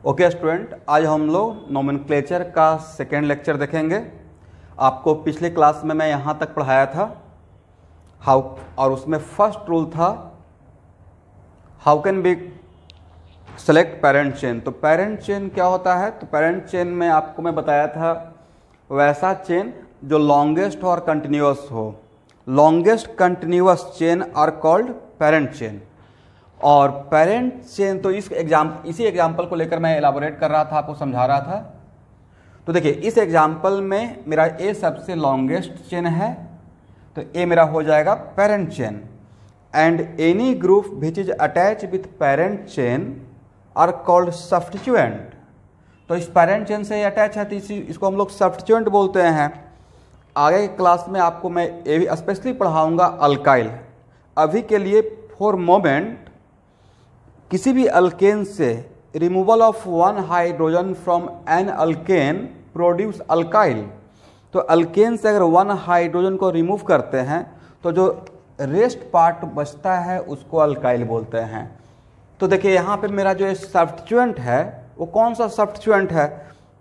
Okay student, आज हम लोग नोमेनक्लेचर का सेकेंड लेक्चर देखेंगे। आपको पिछले क्लास में मैं यहाँ तक पढ़ाया था हाउ, और उसमें फर्स्ट रूल था how can be select parent chain. तो पेरेंट चेन क्या होता है? तो पेरेंट चेन में आपको मैं बताया था वैसा चेन जो लॉन्गेस्ट और कंटिन्यूअस हो। Longest continuous chain are called parent chain. और पेरेंट चेन तो इसी एग्जाम्पल को लेकर मैं एलाबोरेट कर रहा था, आपको समझा रहा था। तो देखिए इस एग्जाम्पल में मेरा ए सबसे लॉन्गेस्ट चेन है, तो ए मेरा हो जाएगा parent chain. And any group which is attach with parent chain are called substituent. तो इस पेरेंट चेन से अटैच है तो इसको हम लोग सब्स्टिट्यूएंट बोलते हैं। आगे की क्लास में आपको मैं ये भी स्पेशली पढ़ाऊंगा अल्काइल। अभी के लिए फॉर मोमेंट किसी भी अल्केन से removal of one hydrogen from an alkane produce alkyl. तो अल्केन से अगर वन हाइड्रोजन को रिमूव करते हैं तो जो रेस्ट पार्ट बचता है उसको अल्काइल बोलते हैं। तो देखिए यहाँ पे मेरा जो सब्स्टिट्यूएंट है वो कौन सा सब्स्टिट्यूएंट है?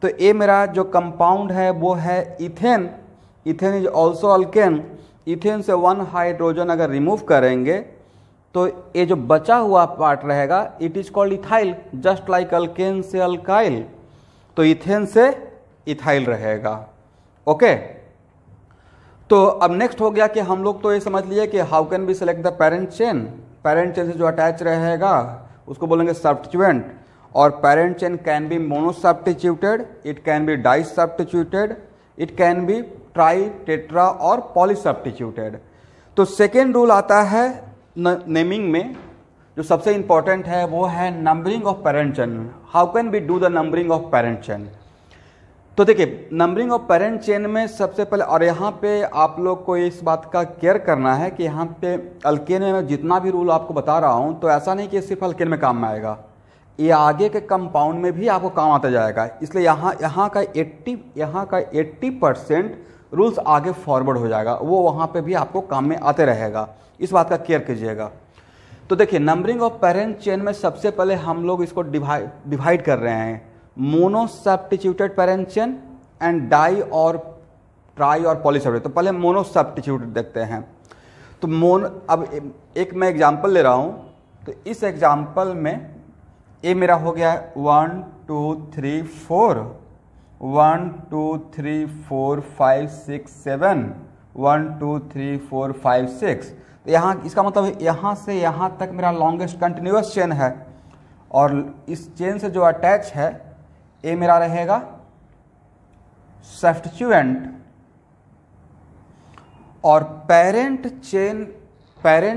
तो ये मेरा जो कंपाउंड है वो है ethane. Ethane is also alkane. Ethane से वन हाइड्रोजन अगर रिमूव करेंगे तो ये जो बचा हुआ पार्ट रहेगा it is called ethyl, just like alkane से अल्काइल। तो इथेन से इथाइल रहेगा। ओके, तो अब नेक्स्ट हो गया कि हम लोग तो ये समझ लिए कि how can be select the parent chain. Parent chain से जो अटैच रहेगा उसको बोलेंगे सब्स्टिट्यूएंट। और parent chain can be monosubstituted, it can be di substituted, it can be tri, tetra और पॉलीसब्स्टिट्यूटेड। तो सेकेंड रूल आता है नेमिंग में, जो सबसे इंपॉर्टेंट है वो है numbering of parent chain. How can B do the numbering of parent chain? तो देखिए नंबरिंग ऑफ पेरेंट चेन में सबसे पहले, और यहाँ पे आप लोग को इस बात का केयर करना है कि यहाँ पे अल्केन में मैं जितना भी रूल आपको बता रहा हूँ तो ऐसा नहीं कि सिर्फ अल्केन में काम में आएगा, ये आगे के कंपाउंड में भी आपको काम आता जाएगा। इसलिए यहाँ का 80% रूल्स आगे फॉरवर्ड हो जाएगा, वो वहाँ पे भी आपको काम में आते रहेगा। इस बात का केयर कीजिएगा। तो देखिए नंबरिंग ऑफ पेरेंट चेन में सबसे पहले हम लोग इसको डिवाइड कर रहे हैं mono substituted parent chain and di और ट्राई और पॉलीसब्स्टिट्यूटेड। तो पहले मोनो सब्स्टिट्यूटेड देखते हैं। तो अब एक मैं एग्जांपल ले रहा हूँ। तो इस एग्जांपल में ये मेरा हो गया 1 2 3 4 1 2 3 4 5 6 7 1 2 3 4 5 6। तो यहाँ इसका मतलब यहाँ से यहाँ तक मेरा लॉन्गेस्ट कंटिन्यूअस चेन है। और इस चेन से जो अटैच है ये मेरा रहेगा सब्स्टिट्यूएंट। और पेरेंट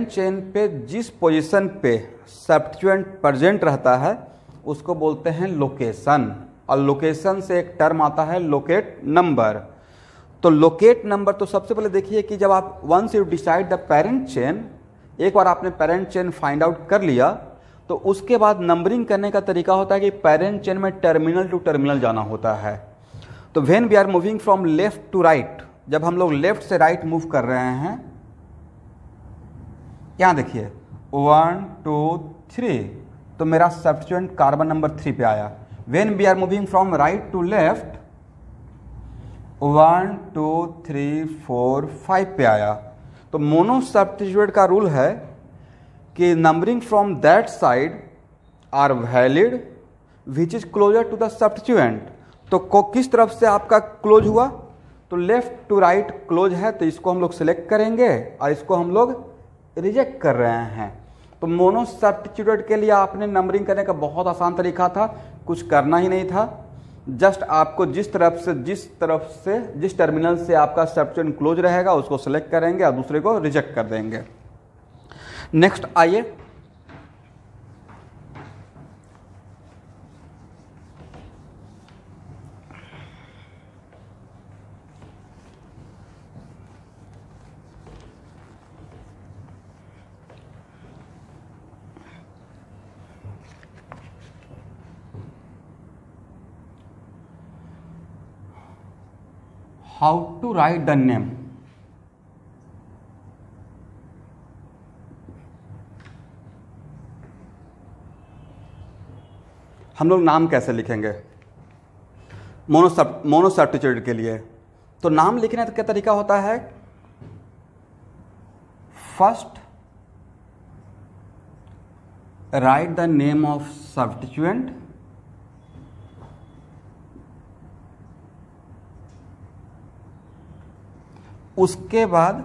चेन पे जिस पोजीशन पे सब्स्टिट्यूएंट प्रेजेंट रहता है उसको बोलते हैं लोकेशन। और लोकेशन से एक टर्म आता है लोकेट नंबर। तो लोकेट नंबर, तो सबसे पहले देखिए कि जब आप once you decide the parent chain, एक बार आपने पेरेंट चेन फाइंड आउट कर लिया तो उसके बाद नंबरिंग करने का तरीका होता है कि पेरेंट चेन में टर्मिनल टू टर्मिनल जाना होता है। तो when we are moving from left to right, जब हम लोग लेफ्ट से राइट मूव कर रहे हैं, यहाँ देखिए 1 2 3, तो मेरा सब्स्टिट्यूएंट कार्बन नंबर 3 पे आया। When we are moving from right to left 1 2 3 4 5 पे आया। तो मोनो सब्स्टिट्यूटेड का रूल है कि numbering from that side are valid which is closer to the substituent. तो किस तरफ से आपका क्लोज हुआ? तो लेफ्ट टू राइट क्लोज है, तो इसको हम लोग सिलेक्ट करेंगे और इसको हम लोग रिजेक्ट कर रहे हैं। तो मोनो सब्स्टिट्यूटेड के लिए आपने नंबरिंग करने का बहुत आसान तरीका था, कुछ करना ही नहीं था। जस्ट आपको जिस टर्मिनल से आपका सब्स्टिट्यूएंट क्लोज रहेगा उसको सिलेक्ट करेंगे और दूसरे को रिजेक्ट कर देंगे। नेक्स्ट आइए, how to write the name. हम लोग नाम कैसे लिखेंगे मोनोसब्स्टिट्यूटेड के लिए? तो नाम लिखने का क्या तरीका होता है? First right the name of substituent, उसके बाद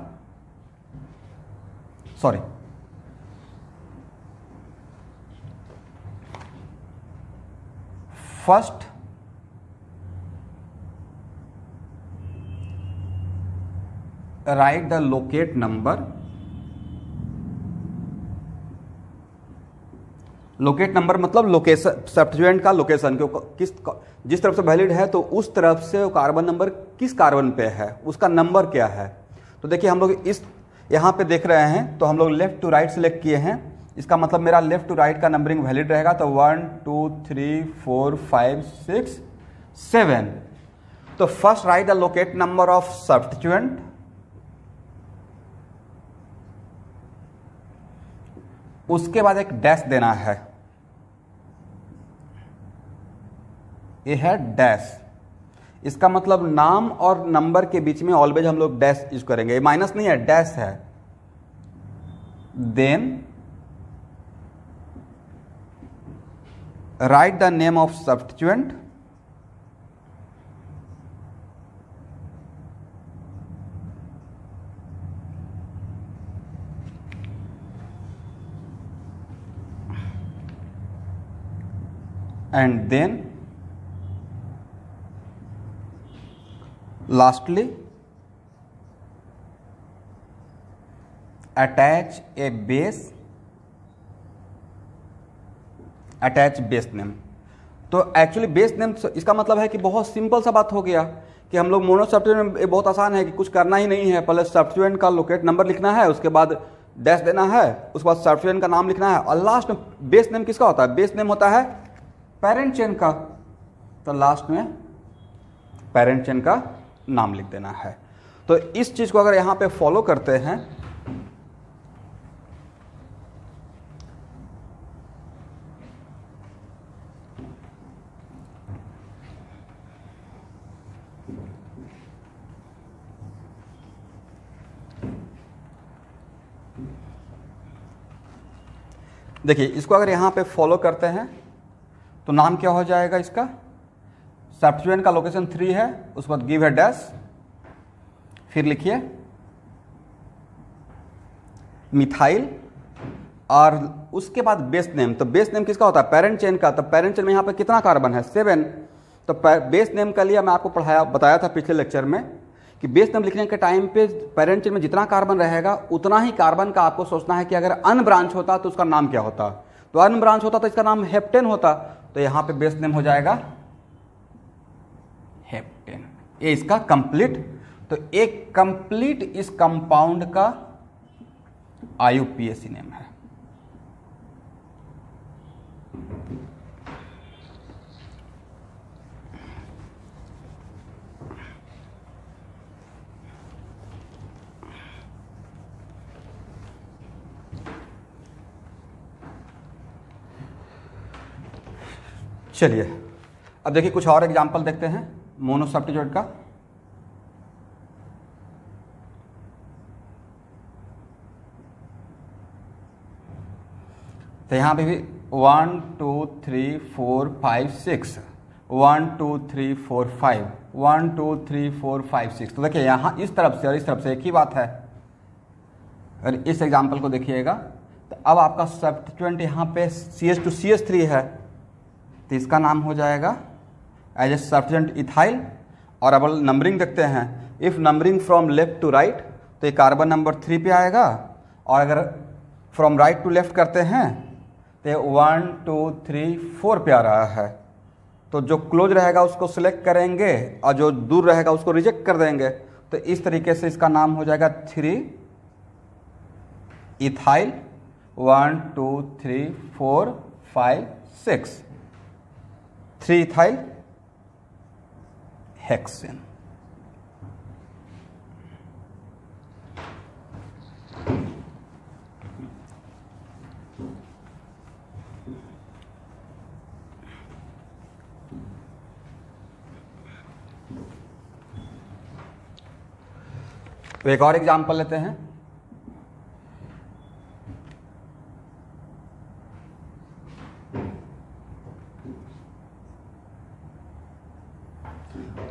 first right the locate number, locate number मतलब लोकेशन, सब्स्टिट्यूएंट का लोकेशन, जिस तरफ से वैलिड है तो उस तरफ से वो कार्बन नंबर किस कार्बन पे है, उसका नंबर क्या है। तो देखिए हम लोग इस यहाँ पे देख रहे हैं, तो हम लोग लेफ्ट टू राइट सेलेक्ट किए हैं, इसका मतलब मेरा लेफ्ट टू राइट का नंबरिंग वैलिड रहेगा। तो 1 2 3 4 5 6 7। तो first right the locate number of substituent, उसके बाद एक डैश देना है, ये है डैश। इसका मतलब नाम और नंबर के बीच में ऑलवेज हम लोग डैश यूज करेंगे, ये माइनस नहीं है, डैश है। Then write the name of substituent, and then lastly attach base name। तो एक्चुअली बेस नेम इसका मतलब है कि बहुत सिंपल सा बात हो गया कि हम लोग मोनो सब्स्टिट्यूएंट में बहुत आसान है कि कुछ करना ही नहीं है, पहले सब्स्टिट्यूएंट का लोकेट नंबर लिखना है, उसके बाद डैश देना है, उसके बाद सब्स्टिट्यूएंट का नाम लिखना है, और लास्ट में बेस नेम किसका होता है? बेस नेम होता है पेरेंट चेन का, तो लास्ट में पेरेंट चेन का नाम लिख देना है। तो इस चीज को अगर यहां पे फॉलो करते हैं देखिए, इसको अगर यहां पे फॉलो करते हैं तो नाम क्या हो जाएगा इसका? सब्स्टिट्यूएंट का लोकेशन 3 है, उसके बाद गिव है डैश, फिर लिखिए मिथाइल, और उसके बाद बेस नेम। तो बेस नेम किसका होता है? पेरेंट चेन का। तो पेरेंट चेन में यहाँ पे कितना कार्बन है? 7। तो बेस नेम का लिए मैं आपको बताया था पिछले लेक्चर में कि बेस नेम लिखने के टाइम पे पेरेंट चेन में जितना कार्बन रहेगा उतना ही कार्बन का आपको सोचना है कि अगर अनब्रांच होता तो उसका नाम क्या होता। तो अनब्रांच होता तो इसका नाम हेप्टेन होता, तो यहाँ पे बेस नेम हो जाएगा हेप्टेन। ये इसका कंप्लीट, तो एक कंप्लीट इस कंपाउंड का IUPAC नेम है। चलिए अब देखिए कुछ और एग्जांपल देखते हैं मोनो सब्स्टिट्यूट का। तो यहाँ पे भी 1 2 3 4 5 6 1 2 3 4 5 1 2 3 4 5 6। तो देखिए यहाँ इस तरफ से और इस तरफ से एक ही बात है। और इस एग्जांपल को देखिएगा, तो अब आपका सब्स्टिट्यूएंट यहाँ पे CH2CH3 है, तो इसका नाम हो जाएगा एज ए सब्स्टिट्यूएंट इथाइल। और अब नंबरिंग देखते हैं, if numbering from left to right तो ये कार्बन नंबर 3 पे आएगा, और अगर फ्रॉम राइट टू लेफ्ट करते हैं तो 1 2 3 4 पे आ रहा है। तो जो क्लोज रहेगा उसको सिलेक्ट करेंगे और जो दूर रहेगा उसको रिजेक्ट कर देंगे। तो इस तरीके से इसका नाम हो जाएगा 3 इथाइल 1 2 3 4 5 6 3 इथाइल हेक्सेन। तो एक और एग्जांपल लेते हैं।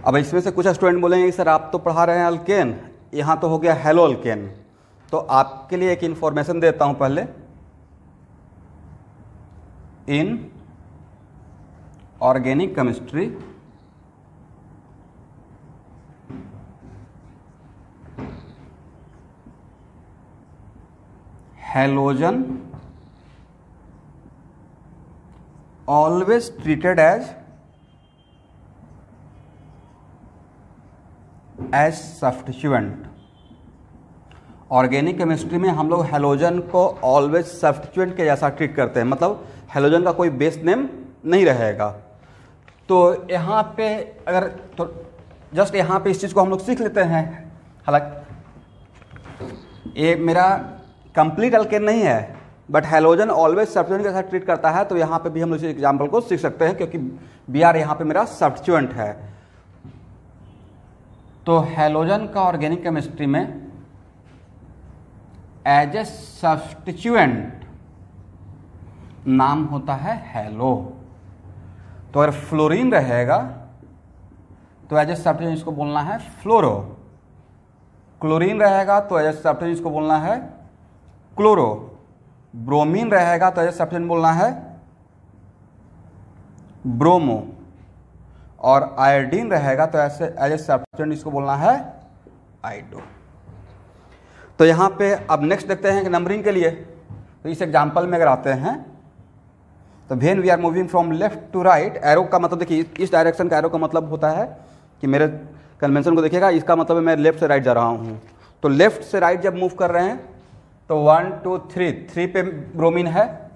अब इसमें से कुछ स्टूडेंट बोलेंगे सर आप तो पढ़ा रहे हैं अल्केन, यहाँ तो हो गया हेलो अल्केन। तो आपके लिए एक इंफॉर्मेशन देता हूं पहले। In organic chemistry halogen always treated as substituent. Organic chemistry में हम लोग हेलोजन को ऑलवेज सब्स्टिट्यूएंट के जैसा ट्रीट करते हैं, मतलब हेलोजन का कोई बेस नेम नहीं रहेगा। तो यहाँ पे अगर तो जस्ट यहाँ पे इस चीज़ को हम लोग सीख लेते हैं। हालांकि ये मेरा कंप्लीट अल्केन नहीं है, बट हेलोजन ऑलवेज सब्स्टिट्यूएंट के साथ ट्रीट करता है, तो यहाँ पे भी हम लोग इस एग्जाम्पल को सीख सकते हैं, क्योंकि बी आर यहाँ पे मेरा सब्स्टिट्यूएंट है। तो हेलोजन का ऑर्गेनिक केमिस्ट्री में एज ए सब्स्टिट्यूएंट नाम होता है हेलो। तो अगर फ्लोरीन रहेगा तो एज ए सब्स्टिट्यूएंट इसको बोलना है फ्लोरो। क्लोरीन रहेगा तो एज ए सब्स्टिट्यूएंट इसको बोलना है क्लोरो। ब्रोमीन रहेगा तो एज ए सब्स्टिट्यूएंट बोलना है ब्रोमो। और आयोडीन रहेगा तो ऐसे एज ए सब्स्टिट्यूएंट इसको बोलना है आइडो। तो यहाँ पे अब नेक्स्ट देखते हैं कि नंबरिंग के लिए। तो इस एग्जांपल में अगर आते हैं तो when we are moving from left to right, arrow का मतलब देखिए इस डायरेक्शन का एरो का मतलब होता है कि मेरे कन्वेंशन को देखिएगा, इसका मतलब है मैं लेफ्ट से राइट जा रहा हूँ। तो लेफ्ट से राइट जब मूव कर रहे हैं तो 1 2 3 पे ब्रोमीन है,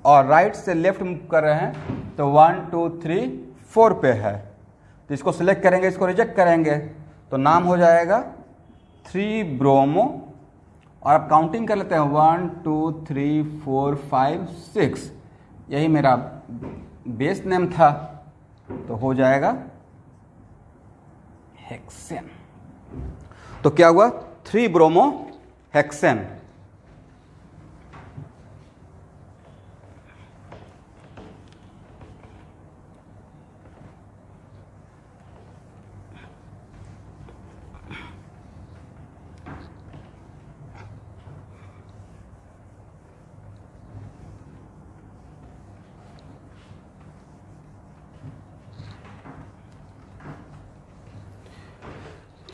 और राइट से लेफ्ट मूव कर रहे हैं तो 1 2 3 4 पे है। तो इसको सिलेक्ट करेंगे, इसको रिजेक्ट करेंगे, तो नाम हो जाएगा 3 ब्रोमो। और अब काउंटिंग कर लेते हैं 1 2 3 4 5 6, यही मेरा बेस नेम था, तो हो जाएगा हेक्सेन। तो क्या हुआ 3 ब्रोमो हेक्सेन।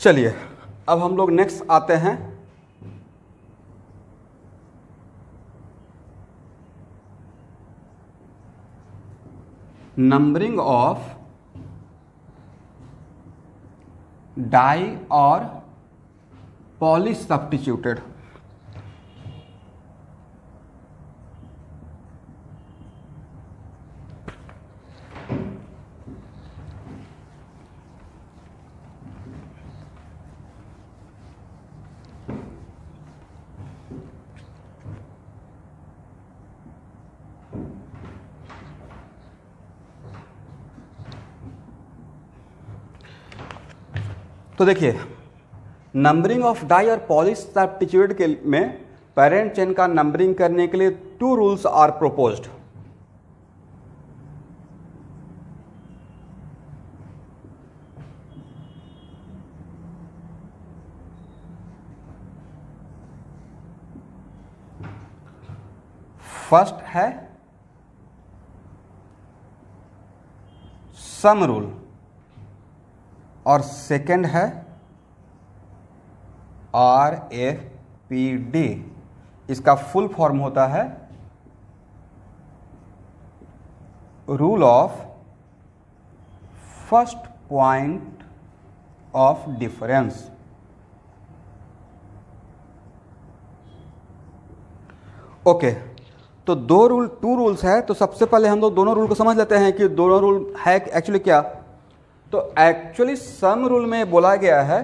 चलिए अब हम लोग नेक्स्ट आते हैं नंबरिंग ऑफ डाई और पॉली सब्स्टिट्यूटेड। तो देखिए नंबरिंग ऑफ डाई और पॉली सब्स्टिट्यूटेड के में पेरेंट चेन का नंबरिंग करने के लिए 2 रूल्स आर प्रोपोज्ड। फर्स्ट है सम रूल और सेकंड है RFPD। इसका फुल फॉर्म होता है rule of first point of difference. Okay, तो 2 रूल्स है। तो सबसे पहले हम लोग दोनों रूल को समझ लेते हैं कि दोनों रूल है एक्चुअली क्या। तो एक्चुअली सम रूल में बोला गया है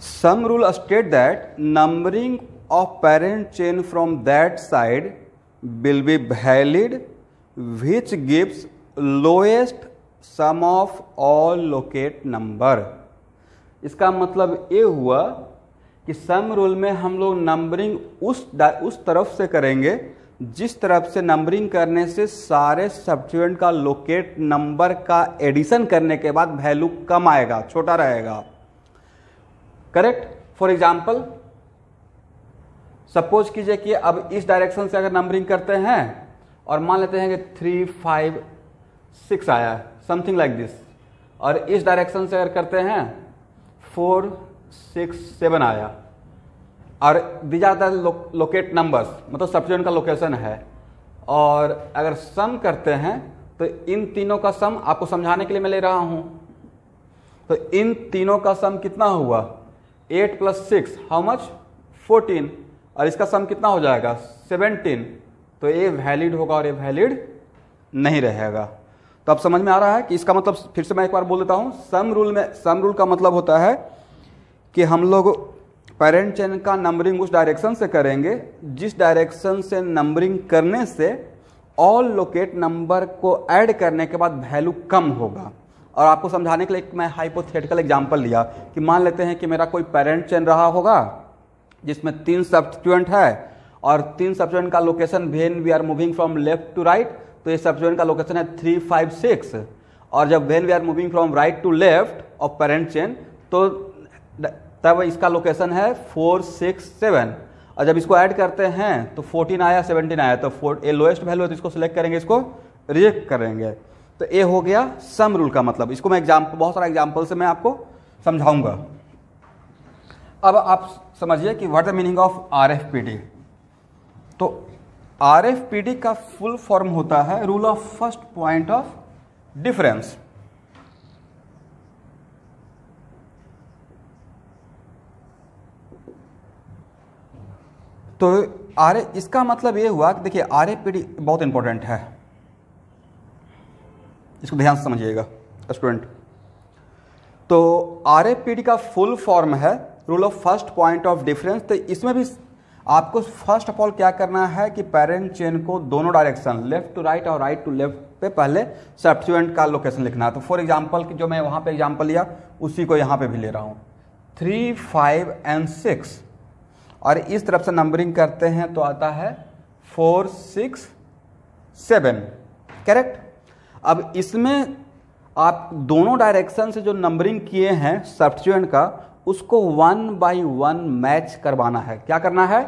sum rule state that numbering of parent chain from that side will be valid which gives lowest sum of all locate number. इसका मतलब ये हुआ कि सम रूल में हम लोग नंबरिंग उस तरफ से करेंगे जिस तरफ से नंबरिंग करने से सारे सब्स्टिट्यूएंट का लोकेट नंबर का एडिशन करने के बाद वैल्यू कम आएगा, छोटा रहेगा। करेक्ट। फॉर एग्जाम्पल सपोज कीजिए कि अब इस डायरेक्शन से अगर नंबरिंग करते हैं और मान लेते हैं कि 3, 5, 6 आया, समथिंग लाइक दिस, और इस डायरेक्शन से अगर करते हैं 4, 6, 7 आया, और these are the locate numbers, मतलब सब्स्टिट्यूएंट का लोकेशन है, और अगर सम करते हैं तो इन तीनों का सम आपको समझाने के लिए मैं ले रहा हूं, तो इन तीनों का सम कितना हुआ 8 + 6 हाउ मच 14, और इसका सम कितना हो जाएगा 17, तो ये वैलिड होगा और ये वैलिड नहीं रहेगा। तो अब समझ में आ रहा है कि इसका मतलब, फिर से मैं एक बार बोल देता हूं, सम रूल का मतलब होता है कि हम लोग पेरेंट चेन का नंबरिंग उस डायरेक्शन से करेंगे जिस डायरेक्शन से नंबरिंग करने से ऑल लोकेट नंबर को ऐड करने के बाद वैल्यू कम होगा। और आपको समझाने के लिए मैं हाइपोथेटिकल एग्जांपल लिया कि मान लेते हैं कि मेरा कोई पेरेंट चेन रहा होगा जिसमें 3 सब्स्टिट्यूएंट है और 3 सब्स्टिट्यूएंट का location when we are moving from left to right, तो ये सब्स्टिट्यूएंट का लोकेशन है 3, 5, 6, और जब when we are moving from right to left of parent chain तो तब इसका लोकेशन है 4, 6, 7, और जब इसको ऐड करते हैं तो 14 आया, 17 आया, तो ये लोएस्ट वैल्यू है तो इसको सिलेक्ट करेंगे, इसको रिजेक्ट करेंगे। तो ये हो गया सम रूल का मतलब। इसको मैं बहुत सारा एग्जाम्पल से मैं आपको समझाऊंगा। अब आप समझिए कि what the meaning of RFPD। तो RFPD का फुल फॉर्म होता है rule of first point of difference. तो इसका मतलब ये हुआ कि देखिए RFPD बहुत इंपॉर्टेंट है, इसको ध्यान से समझिएगा स्टूडेंट। तो RFPD का फुल फॉर्म है rule of first point of difference. तो इसमें भी आपको फर्स्ट ऑफ ऑल क्या करना है कि पेरेंट चेन को दोनों डायरेक्शन लेफ्ट टू राइट और राइट टू लेफ्ट पे पहले सब्स्टिट्यूएंट का लोकेशन लिखना है। तो फॉर एग्जांपल जो मैं वहां पे एग्जांपल लिया उसी को यहाँ पे भी ले रहा हूँ, 3, 5 और 6, और इस तरफ से नंबरिंग करते हैं तो आता है 4, 6, 7। करेक्ट। अब इसमें आप दोनों डायरेक्शन से जो नंबरिंग किए हैं सब्स्टिट्यूएंट का उसको 1 by 1 मैच करवाना है। क्या करना है?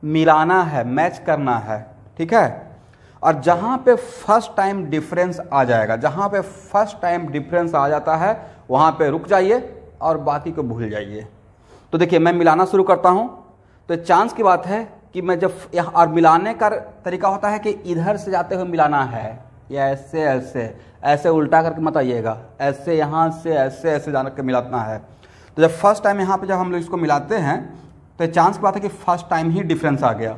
मिलाना है, मैच करना है। ठीक है। और जहां पे फर्स्ट टाइम डिफरेंस आ जाएगा, जहां पे फर्स्ट टाइम डिफरेंस आ जाता है वहां पे रुक जाइए और बाकी को भूल जाइए। तो देखिए मैं मिलाना शुरू करता हूं तो चांस की बात है कि मैं जब यहाँ, और मिलाने का तरीका होता है कि इधर से जाते हुए मिलाना है, या ऐसे ऐसे ऐसे उल्टा करके मत आइएगा, ऐसे यहाँ से ऐसे ऐसे जाकर के मिलाना है। तो जब फर्स्ट टाइम यहाँ पे जब हम लोग इसको मिलाते हैं तो चांस की बात है कि फर्स्ट टाइम ही डिफरेंस आ गया।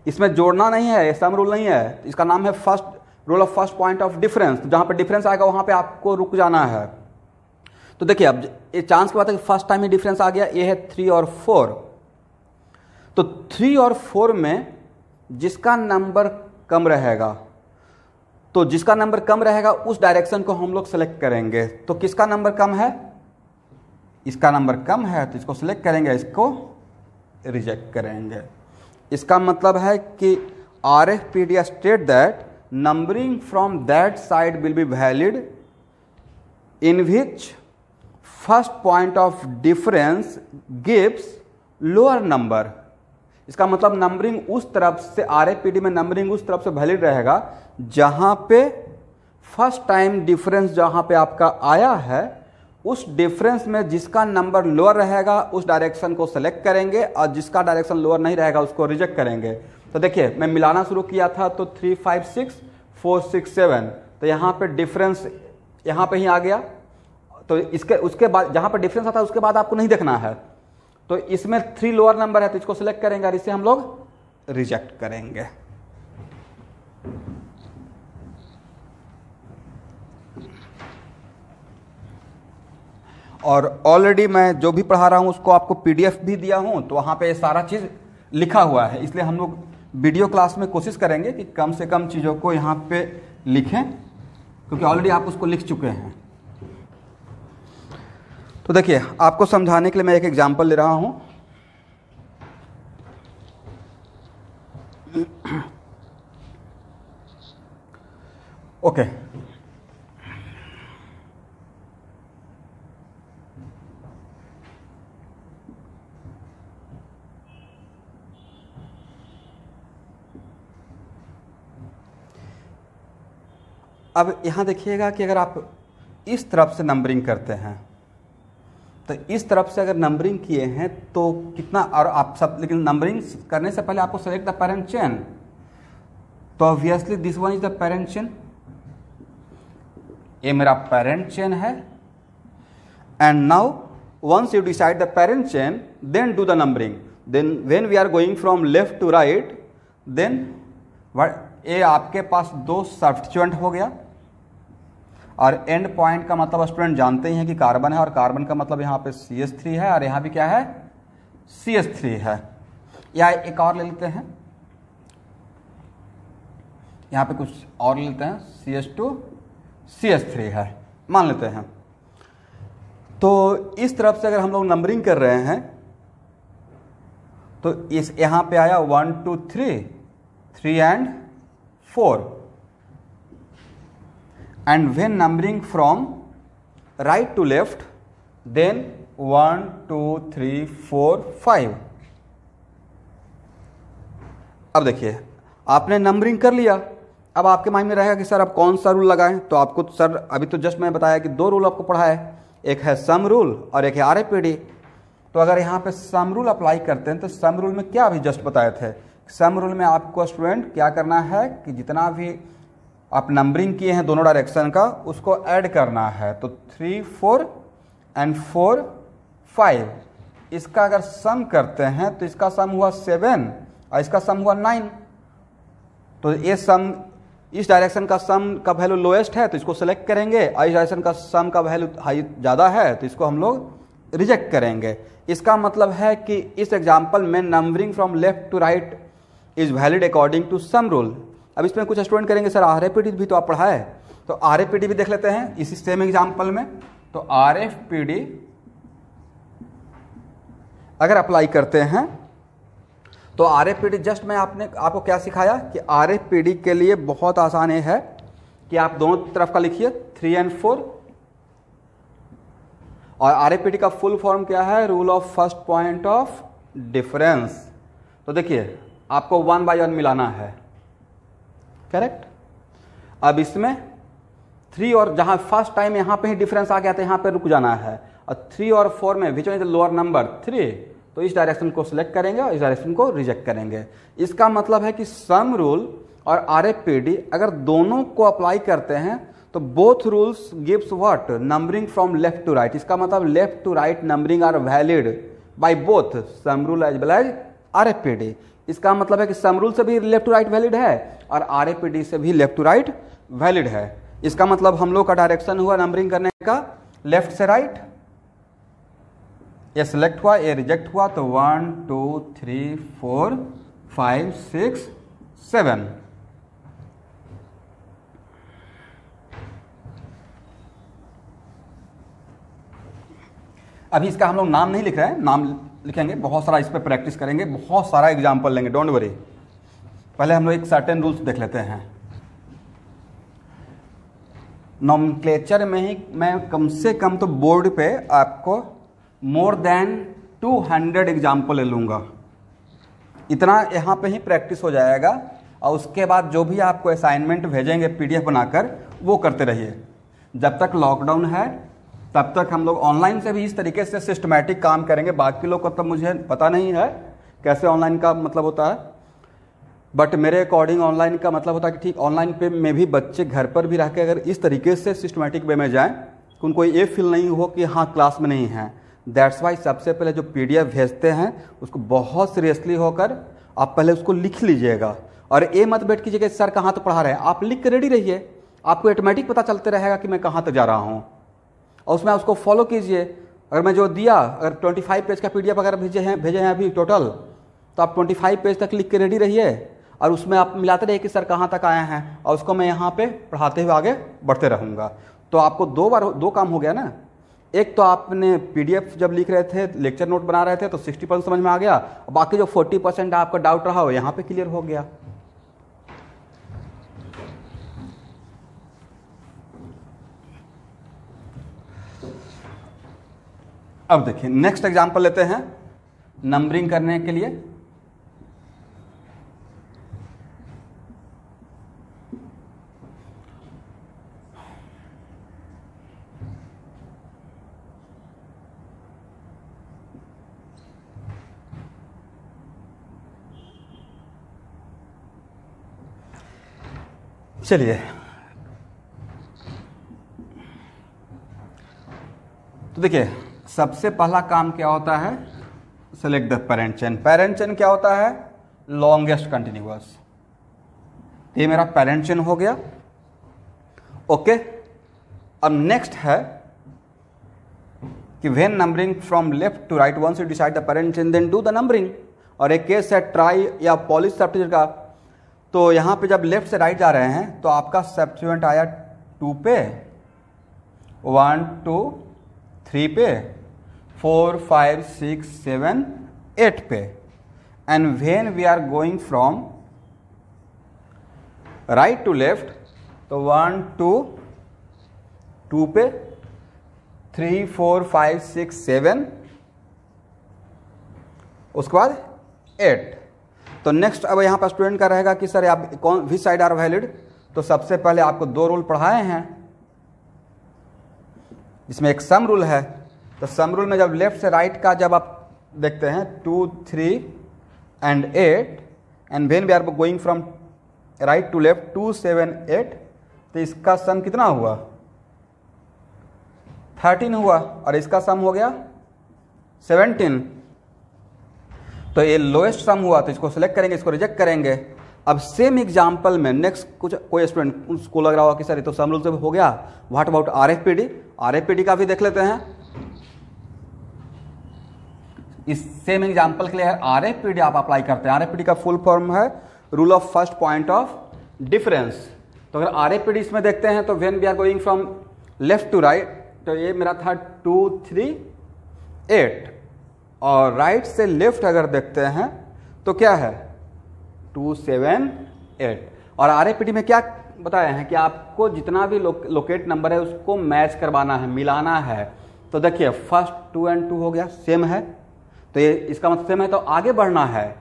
इसमें जोड़ना नहीं है, सम रूल नहीं है, इसका नाम है first rule of first point of difference. तो जहाँ पे डिफरेंस आएगा वहाँ पे आपको रुक जाना है। तो देखिए अब ये चांस की बात है कि फर्स्ट टाइम ही डिफरेंस आ गया। ये है 3 और 4। तो 3 और 4 में जिसका नंबर कम रहेगा, तो जिसका नंबर कम रहेगा उस डायरेक्शन को हम लोग सेलेक्ट करेंगे। तो किसका नंबर कम है? इसका नंबर कम है तो इसको सिलेक्ट करेंगे, इसको रिजेक्ट करेंगे। इसका मतलब है कि RFPD state that numbering from that side will be valid in which first point of difference gives lower number. इसका मतलब नंबरिंग उस तरफ से, RFPD में नंबरिंग उस तरफ से वैलिड रहेगा जहां पे फर्स्ट टाइम डिफरेंस जहां पे आपका आया है उस डिफरेंस में जिसका नंबर लोअर रहेगा उस डायरेक्शन को सेलेक्ट करेंगे और जिसका डायरेक्शन लोअर नहीं रहेगा उसको रिजेक्ट करेंगे। तो देखिए मैं मिलाना शुरू किया था तो 3, 5, 6, 4, 6, 7, तो यहाँ पे डिफरेंस यहाँ पे ही आ गया। तो उसके बाद जहाँ पे डिफरेंस आता है उसके बाद आपको नहीं देखना है। तो इसमें 3 लोअर नंबर है तो इसको सिलेक्ट करेंगे और इसे हम लोग रिजेक्ट करेंगे। और ऑलरेडी मैं जो भी पढ़ा रहा हूं उसको आपको PDF भी दिया हूं, तो वहां पे सारा चीज लिखा हुआ है। इसलिए हम लोग वीडियो क्लास में कोशिश करेंगे कि कम से कम चीज़ों को यहाँ पे लिखें, क्योंकि ऑलरेडी आप उसको लिख चुके हैं। तो देखिए, आपको समझाने के लिए मैं एक एग्जांपल ले रहा हूं। ओके, अब यहां देखिएगा कि अगर आप इस तरफ से नंबरिंग करते हैं तो इस तरफ से अगर नंबरिंग किए हैं तो कितना, और आप सब, लेकिन नंबरिंग करने से पहले आपको सेलेक्ट द पेरेंट चेन, तो obviously this one is the parent chain, ये मेरा पेरेंट चेन है। And now once you decide the parent chain, then do the numbering. Then when we are going from left to right, then ये आपके पास 2 substituent हो गया, और and point का मतलब स्टूडेंट जानते ही हैं कि कार्बन है, और कार्बन का मतलब यहाँ पे CH3 है, और यहाँ भी क्या है, CH3 है। या एक और ले लेते हैं, यहाँ पे कुछ और ले लेते हैं, CH2 CH3 है मान लेते हैं। तो इस तरफ से अगर हम लोग नंबरिंग कर रहे हैं तो इस यहाँ पे आया 1 2 3 3 and 4, and when numbering from right to left, then 1 2 3 4 5। अब देखिए, आपने नंबरिंग कर लिया, अब आपके माइंड में रहेगा कि सर अब कौन सा रूल लगाएं। तो आपको सर अभी तो जस्ट मैं बताया कि 2 रूल आपको पढ़ा है, एक है सम रूल और एक है RAPD। तो अगर यहाँ पे सम रूल अप्लाई करते हैं तो सम रूल में क्या अभी जस्ट बताए थे, सम रूल में आपको स्टूडेंट क्या करना है कि जितना भी आप नंबरिंग किए हैं दोनों डायरेक्शन का, उसको ऐड करना है। तो 3 4 and 4 5, इसका अगर सम करते हैं तो इसका सम हुआ 7 और इसका सम हुआ 9। तो ये सम, इस डायरेक्शन का सम का वैल्यू लोएस्ट है तो इसको सेलेक्ट करेंगे, और इस डायरेक्शन का सम का वैल्यू हाई ज़्यादा है तो इसको हम लोग रिजेक्ट करेंगे। इसका मतलब है कि इस एग्जाम्पल में numbering from left to right is valid according to sum rule. अब इसमें कुछ स्टूडेंट करेंगे सर RAPD भी तो आप पढ़ाए, तो RAPD भी देख लेते हैं इसी सेम एग्जाम्पल में। तो RAPD अगर अप्लाई करते हैं तो RAPD जस्ट मैं आपको क्या सिखाया कि RAPD के लिए बहुत आसान है कि आप दोनों तरफ का लिखिए 3 and 4, और RAPD का फुल फॉर्म क्या है, rule of first point of difference. तो देखिए, आपको 1/1 मिलाना है, करेक्ट। अब इसमें 3 और जहां फर्स्ट टाइम यहां पे ही डिफरेंस आ गया था, यहां पे रुक जाना है, और 3 और 4 में which one is the lower number 3, तो इस डायरेक्शन को सिलेक्ट करेंगे और इस डायरेक्शन को रिजेक्ट करेंगे। इसका मतलब है कि सम रूल और RAPD अगर दोनों को अप्लाई करते हैं तो both rules gives what, numbering from left to right. इसका मतलब left to right numbering are valid by both sum rule as well as RAPD। इसका मतलब है कि सम रूल से भी लेफ्ट टू राइट वैलिड है और RAPD से भी लेफ्ट टू राइट वैलिड है। इसका मतलब हम लोग का डायरेक्शन हुआ नंबरिंग करने का लेफ्ट से राइट, ये सिलेक्ट हुआ, ये रिजेक्ट हुआ, तो 1 2 3 4 5 6 7। अभी इसका हम लोग नाम नहीं लिख रहे हैं, नाम लिखेंगे, बहुत सारा इस पर प्रैक्टिस करेंगे, बहुत सारा एग्जाम्पल लेंगे, डोंट वरी। पहले हम लोग एक सर्टेन रूल्स देख लेते हैं। नॉमेनक्लेचर में ही मैं कम से कम तो बोर्ड पे आपको मोर देन 200 एग्जाम्पल ले लूँगा, इतना यहाँ पे ही प्रैक्टिस हो जाएगा। और उसके बाद जो भी आपको असाइनमेंट भेजेंगे PDF बनाकर, वो करते रहिए। जब तक लॉकडाउन है तब तक हम लोग ऑनलाइन से भी इस तरीके से सिस्टमैटिक काम करेंगे। बाकी लोग को तब मुझे पता नहीं है कैसे ऑनलाइन का मतलब होता है, बट मेरे अकॉर्डिंग ऑनलाइन का मतलब होता है कि ठीक ऑनलाइन पे में भी बच्चे घर पर भी रह के अगर इस तरीके से सिस्टमैटिक वे में जाएं तो उनको ये फील नहीं हो कि हाँ क्लास में नहीं है। दैट्स वाई सबसे पहले जो PDF भेजते हैं उसको बहुत सीरियसली होकर आप पहले उसको लिख लीजिएगा, और ये मत बैठ कीजिएगा सर कहाँ तक पढ़ा रहे हैं। आप लिख के रेडी रहिए, आपको ऑटोमेटिक पता चलते रहेगा कि मैं कहाँ तक जा रहा हूँ, और उसमें उसको फॉलो कीजिए। अगर मैं जो दिया, अगर 25 पेज का PDF अगर भेजे हैं अभी टोटल, तो आप 25 पेज तक लिख के रेडी रहिए, और उसमें आप मिलाते रहिए कि सर कहाँ तक आए हैं, और उसको मैं यहाँ पे पढ़ाते हुए आगे बढ़ते रहूँगा। तो आपको दो काम हो गया ना। एक तो आपने PDF जब लिख रहे थे, लेक्चर नोट बना रहे थे, तो 60% समझ में आ गया, और बाकी जो 40% आपका डाउट रहा हो यहाँ पे क्लियर हो गया। अब देखिए नेक्स्ट एग्जांपल लेते हैं नंबरिंग करने के लिए। चलिए, तो देखिए सबसे पहला काम क्या होता है, select the parent chain. Parent chain क्या होता है, लॉन्गेस्ट कंटिन्यूअस। ये मेरा पेरेंट चेन हो गया। ओके, अब नेक्स्ट है कि when numbering from left to right, once you decide the parent chain then do the numbering. और एक केस है ट्राई या पॉलिश सब्स्टिट्यूट का। तो यहाँ पे जब लेफ्ट से राइट जा रहे हैं तो आपका सब्स्टिट्यूएंट आया 2 पे, 1 2 3 पे, 4 5 6 7 8 पे। And when we are going from right to left तो 1 2 2 पे, 3 4 5 6 7, उसके बाद 8। तो नेक्स्ट अब यहाँ पर स्टूडेंट का रहेगा कि सर आप कौन विच साइड आर वैलिड। तो सबसे पहले आपको 2 रूल पढ़ाए हैं, इसमें एक सम रूल है। तो सम रूल में जब लेफ्ट से राइट का जब आप देखते हैं 2 3 and 8, and when we are going from right to left 2 7 8, तो इसका सम कितना हुआ, 13 हुआ, और इसका सम हो गया 17। तो ये लोएस्ट सम हुआ, तो इसको सिलेक्ट करेंगे, इसको रिजेक्ट करेंगे। अब सेम एग्जांपल में नेक्स्ट कोई स्टूडेंट उसको लग रहा होगा कि सर ये तो सम रूल से हो गया, व्हाट अबाउट RFPD। RFPD का भी देख लेते हैं। इस सेम एग्जांपल के लिए RFPD आप अप्लाई करते हैं। RFPD का फुल फॉर्म है rule of first point of difference. तो अगर RFPD इसमें देखते हैं तो when we are going from left to right, तो ये मेरा था 2 3 8, और राइट से लेफ्ट अगर देखते हैं तो क्या है 2 7 8। और RFPD में क्या बताया है कि आपको जितना भी लोकेट नंबर है उसको मैच करवाना है, मिलाना है। तो देखिए फर्स्ट 2 और 2 हो गया, सेम है, तो ये इसका मतलब सेम है, तो आगे बढ़ना है।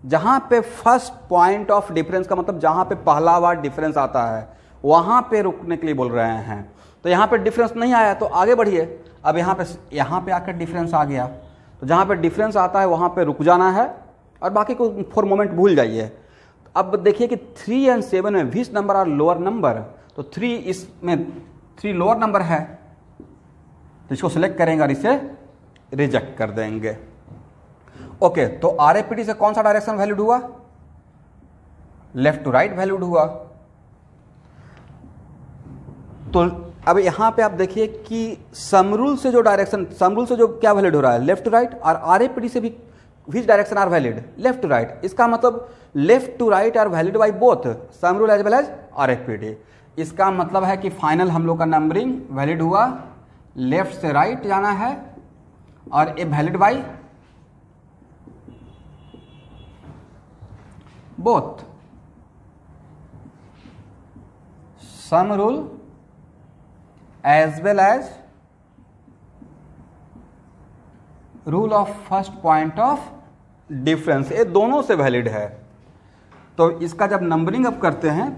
जहाँ पे फर्स्ट पॉइंट ऑफ डिफरेंस का मतलब जहाँ पे पहला बार डिफरेंस आता है वहाँ पे रुकने के लिए बोल रहे हैं। तो यहाँ पे डिफरेंस नहीं आया तो आगे बढ़िए। अब यहाँ पे आकर डिफरेंस आ गया, तो जहाँ पे डिफरेंस आता है वहाँ पे रुक जाना है, और बाकी को फॉर मोमेंट भूल जाइए। अब देखिए कि 3 और 7 में which number are lower number. तो 3 इसमें 3 लोअर नंबर है, तो इसको सिलेक्ट करेंगे और इसे रिजेक्ट कर देंगे। ओके, तो RFPD से कौन सा डायरेक्शन वैलिड हुआ, लेफ्ट टू राइट वैलिड हुआ। तो अब यहाँ पे आप देखिए कि सम रूल से जो डायरेक्शन, सम रूल से जो क्या वैलिड हो रहा है, लेफ्ट टू राइट, और RFPD से भी which direction are valid, left to right. इसका मतलब left to right are valid by both sum rule as well as RFPD। इसका मतलब है कि फाइनल हम लोग का नंबरिंग वैलिड हुआ, लेफ्ट से राइट जाना है, और a valid by both sum rule as well as rule of first point of difference, ये दोनों से वैलिड है। तो इसका जब नंबरिंग अब करते हैं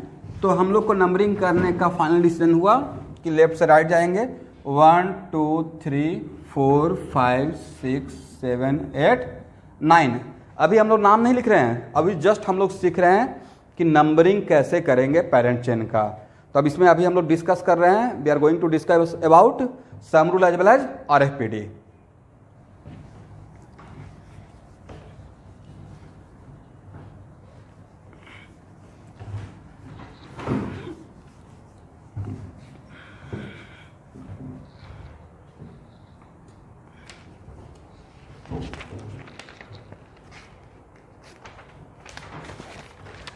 तो हम लोग को नंबरिंग करने का फाइनल डिसीजन हुआ कि लेफ्ट से राइट जाएंगे, 1 2 3 4 5 6 7 8 9। अभी हम लोग नाम नहीं लिख रहे हैं, अभी जस्ट हम लोग सीख रहे हैं कि नंबरिंग कैसे करेंगे पेरेंट चेन का। तो अब इसमें अभी हम लोग डिस्कस कर रहे हैं, we are going to discuss about sum rule as well as RFPD।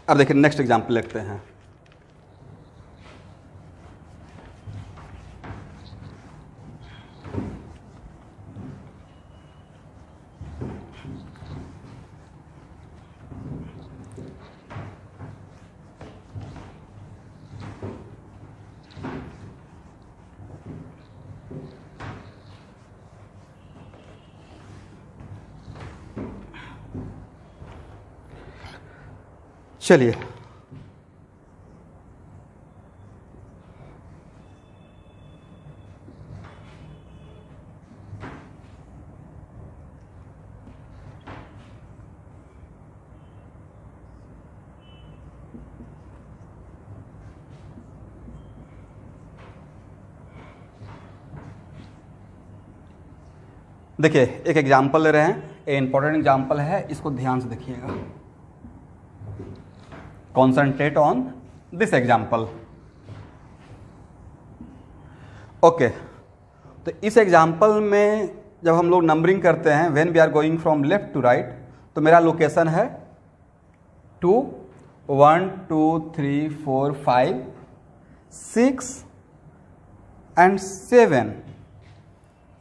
अब देखिए नेक्स्ट एग्जाम्पल लिखते हैं। चलिए देखिए एक एग्जाम्पल ले रहे हैं, ये इंपॉर्टेंट एग्जाम्पल है, इसको ध्यान से देखिएगा। Concentrate on this example. Okay, तो इस एग्जाम्पल में जब हम लोग नंबरिंग करते हैं when we are going from left to right, तो मेरा लोकेशन है 2 1 2 3 4 5 6 and 7,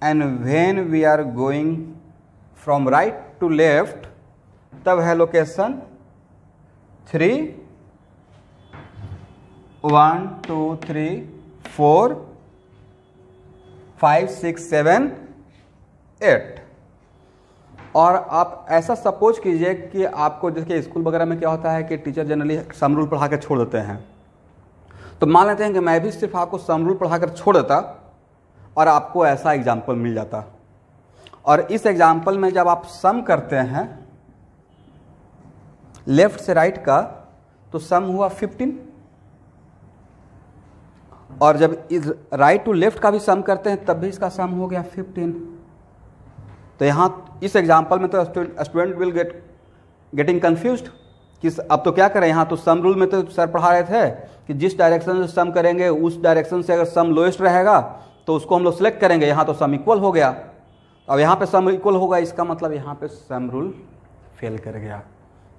and when we are going from right to left तब है लोकेशन 3 1 2 3 4 5 6 7 8। और आप ऐसा सपोज कीजिए कि आपको, देखिए स्कूल वगैरह में क्या होता है कि टीचर जनरली सम रूल पढ़ा कर छोड़ देते हैं, तो मान लेते हैं कि मैं भी सिर्फ आपको सम रूल पढ़ा कर छोड़ देता और आपको ऐसा एग्जाम्पल मिल जाता। और इस एग्जाम्पल में जब आप सम करते हैं लेफ्ट से राइट का, तो सम हुआ 15, और जब इस राइट टू लेफ्ट का भी सम करते हैं तब भी इसका सम हो गया 15। तो यहाँ इस एग्जाम्पल में तो स्टूडेंट विल गेटिंग कंफ्यूज्ड कि अब तो क्या करें। यहाँ तो सम रूल में तो सर पढ़ा रहे थे कि जिस डायरेक्शन से सम करेंगे उस डायरेक्शन से अगर सम लोएस्ट रहेगा तो उसको हम लोग सेलेक्ट करेंगे। यहाँ तो सम इक्वल हो गया, अब यहाँ पे सम इक्वल होगा, इसका मतलब यहाँ पे सम रूल फेल कर गया।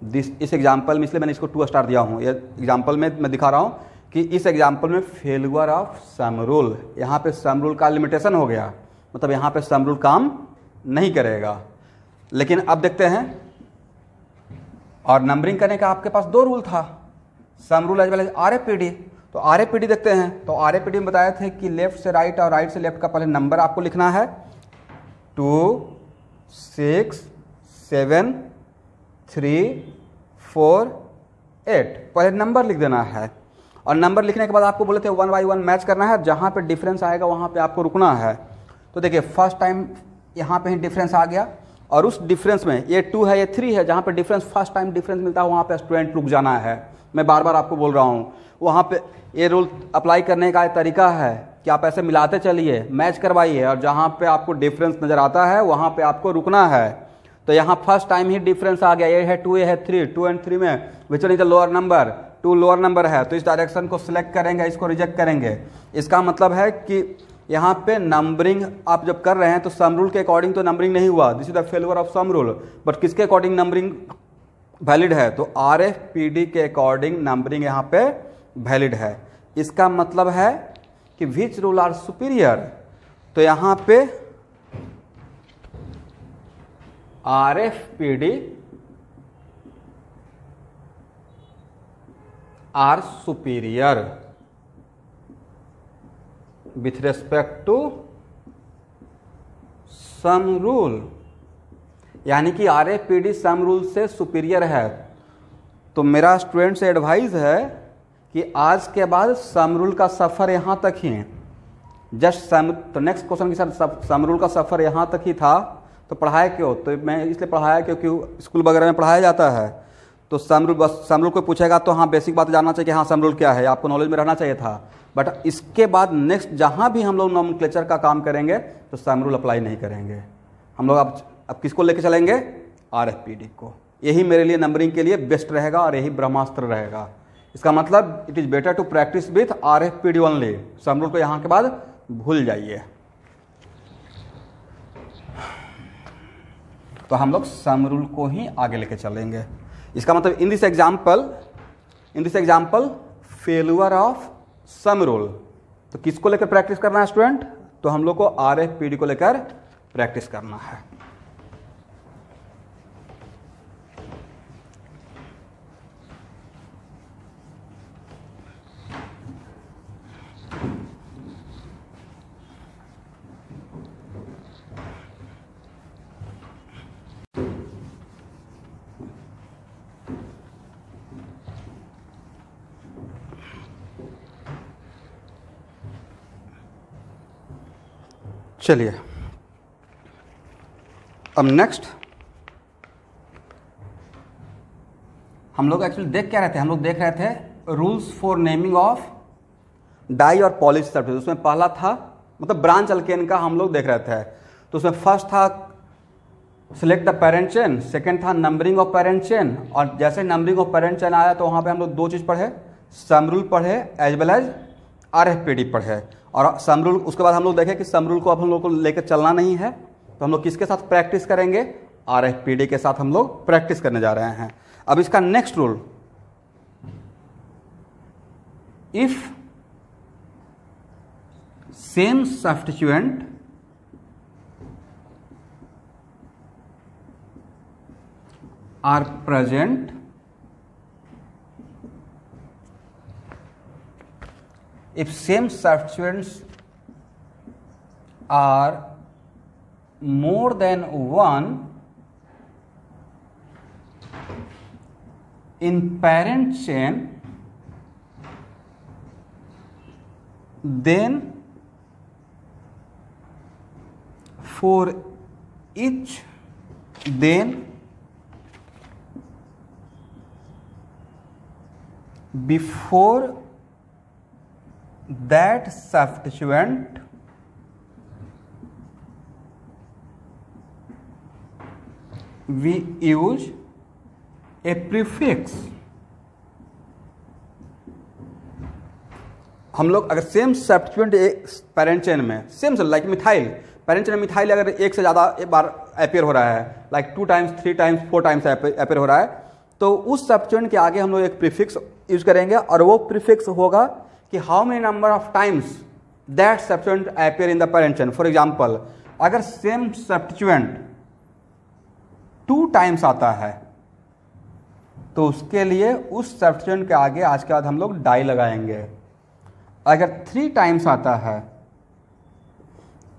इस एग्जाम्पल में, इसलिए मैंने इसको 2 स्टार दिया हूँ। ये एग्जाम्पल में मैं दिखा रहा हूँ कि इस एग्जाम्पल में फेलुअर ऑफ सम रूल, यहाँ पे सम रूल का लिमिटेशन हो गया, मतलब यहाँ पे सम रूल काम नहीं करेगा। लेकिन अब देखते हैं, और नंबरिंग करने का आपके पास 2 रूल था, sum rule as well as RFPD। तो RFPD देखते हैं। तो RFPD में बताए थे कि लेफ्ट से राइट और राइट से लेफ्ट का पहले नंबर आपको लिखना है 2 6 7 3 4 8, पहले नंबर लिख देना है। और नंबर लिखने के बाद आपको बोले थे 1 by 1 मैच करना है, जहाँ पे डिफरेंस आएगा वहाँ पे आपको रुकना है। तो देखिए फर्स्ट टाइम यहाँ पे ही डिफरेंस आ गया, और उस डिफरेंस में ये 2 है ये 3 है, जहाँ पे डिफरेंस फर्स्ट टाइम डिफरेंस मिलता है वहाँ पे स्टूडेंट रुक जाना है। मैं बार बार आपको बोल रहा हूँ, वहाँ पे ये रूल अप्लाई करने का तरीका है कि आप ऐसे मिलाते चलिए, मैच करवाइए, और जहाँ पे आपको डिफरेंस नज़र आता है वहाँ पे आपको रुकना है। तो यहाँ फर्स्ट टाइम ही डिफरेंस आ गया, ये है 2, ये है 3, 2 and 3 में which one is the lower number, 2 lower number है, तो इस डायरेक्शन को सिलेक्ट करेंगे, इसको रिजेक्ट करेंगे। इसका मतलब है कि यहाँ पे नंबरिंग आप जब कर रहे हैं तो सम रूल के अकॉर्डिंग तो नंबरिंग नहीं हुआ, this is the failure of sum rule, but किसके अकॉर्डिंग नंबरिंग वैलिड है, तो RFPD के अकॉर्डिंग नंबरिंग यहाँ पे वैलिड है। इसका मतलब है कि विच रूल आर सुपीरियर, तो यहाँ पे RFPD are superior with respect to sum rule, यानी कि RFPD सम रूल से सुपीरियर है। तो मेरा स्टूडेंट से एडवाइस है कि आज के बाद सम रूल का सफ़र यहाँ तक ही, जस्ट सम, तो नेक्स्ट क्वेश्चन के साथ सम रूल का सफ़र यहाँ तक ही था, तो पढ़ाया क्यों, तो मैं इसलिए पढ़ाया क्योंकि स्कूल वगैरह में पढ़ाया जाता है। तो सम रूल, बस सम रूल को पूछेगा तो हाँ बेसिक बात जानना चाहिए कि हाँ सम रूल क्या है, आपको नॉलेज में रहना चाहिए था। बट इसके बाद नेक्स्ट जहाँ भी हम लोग नॉमेनक्लेचर का काम करेंगे तो सम रूल अप्लाई नहीं करेंगे हम लोग। अब किसको लेके चलेंगे, RFPD को। यही मेरे लिए नंबरिंग के लिए बेस्ट रहेगा और यही ब्रह्मास्त्र रहेगा। इसका मतलब it is better to practice with RFPD only, sum rule को यहाँ के बाद भूल जाइए। तो हम लोग सम रूल को ही आगे लेके चलेंगे। इसका मतलब in this example in this example failure of sum rule. तो किसको लेकर प्रैक्टिस करना है स्टूडेंट? तो हम लोग को RFPD को लेकर प्रैक्टिस करना है। चलिए अब नेक्स्ट हम लोग एक्चुअली देख क्या रहे थे? हम लोग देख रहे थे rules for naming of di और पॉलिश सब्स्टिट्यूट। उसमें पहला था मतलब ब्रांच अल्केन का हम लोग देख रहे थे। तो उसमें फर्स्ट था select the parent chain, second था नंबरिंग ऑफ पेरेंट चेन, और जैसे नंबरिंग ऑफ पेरेंट चेन आया तो वहाँ पे हम लोग दो चीज़ पढ़े, सम रूल पढ़े एज वेल एज RFPD पढ़े। और सम रूल उसके बाद हम लोग देखें कि सम रूल को अब हम लोग को लेकर चलना नहीं है, तो हम लोग किसके साथ प्रैक्टिस करेंगे? RFPD के साथ हम लोग प्रैक्टिस करने जा रहे हैं। अब इसका next rule, if same substituent are present if same substituents are more than one in parent chain, then for each then before that substituent we use a prefix। हम लोग अगर सेम सब्स्टिट्यूएंट पेरेंट चेन में same like methyl, parent chain में methyl अगर एक से ज़्यादा एक बार अपेयर हो रहा है, like 2 times 3 times 4 times appear हो रहा है, तो उस सब्स्टिट्यूएंट के आगे हम लोग एक प्रीफिक्स यूज करेंगे, और वो प्रीफिक्स होगा कि how many number of times that substituent appear in the parent chain. For example अगर सेम सब्स्टिट्यूएंट 2 टाइम्स आता है तो उसके लिए उस सब्स्टिट्यूएंट के आगे आज के बाद हम लोग डाई लगाएंगे। अगर 3 टाइम्स आता है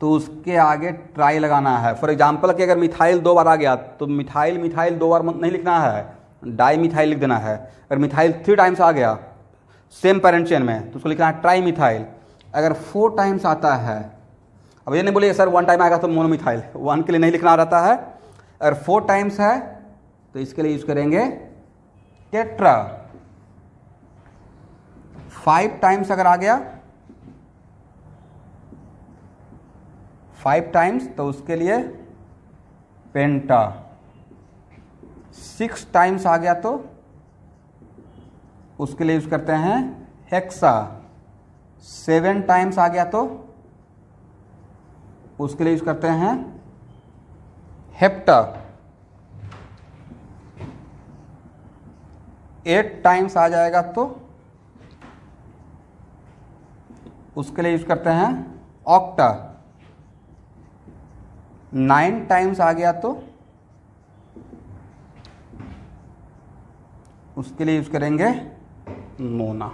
तो उसके आगे ट्राई लगाना है। फॉर एग्जांपल कि अगर मिथाइल 2 बार आ गया तो मिथाइल 2 बार नहीं लिखना है, डाई मिथाइल लिख देना है। अगर मिथाइल 3 टाइम्स आ गया सेम पेरेंट चेन में तो उसको लिखना है ट्राई मिथाइल। अगर 4 टाइम्स आता है, अब ये नहीं बोलिए सर 1 टाइम आएगा तो मोनोमिथाइल, 1 के लिए नहीं लिखना रहता है। अगर 4 टाइम्स है तो इसके लिए यूज करेंगे टेट्रा। 5 टाइम्स अगर आ गया 5 टाइम्स तो उसके लिए पेंटा। 6 टाइम्स आ गया तो उसके लिए यूज करते हैं हेक्सा। 7 टाइम्स आ गया तो उसके लिए यूज करते हैं हेप्टा। 8 टाइम्स आ जाएगा तो उसके लिए यूज करते हैं ऑक्टा। 9 टाइम्स आ गया तो उसके लिए यूज करेंगे नोना।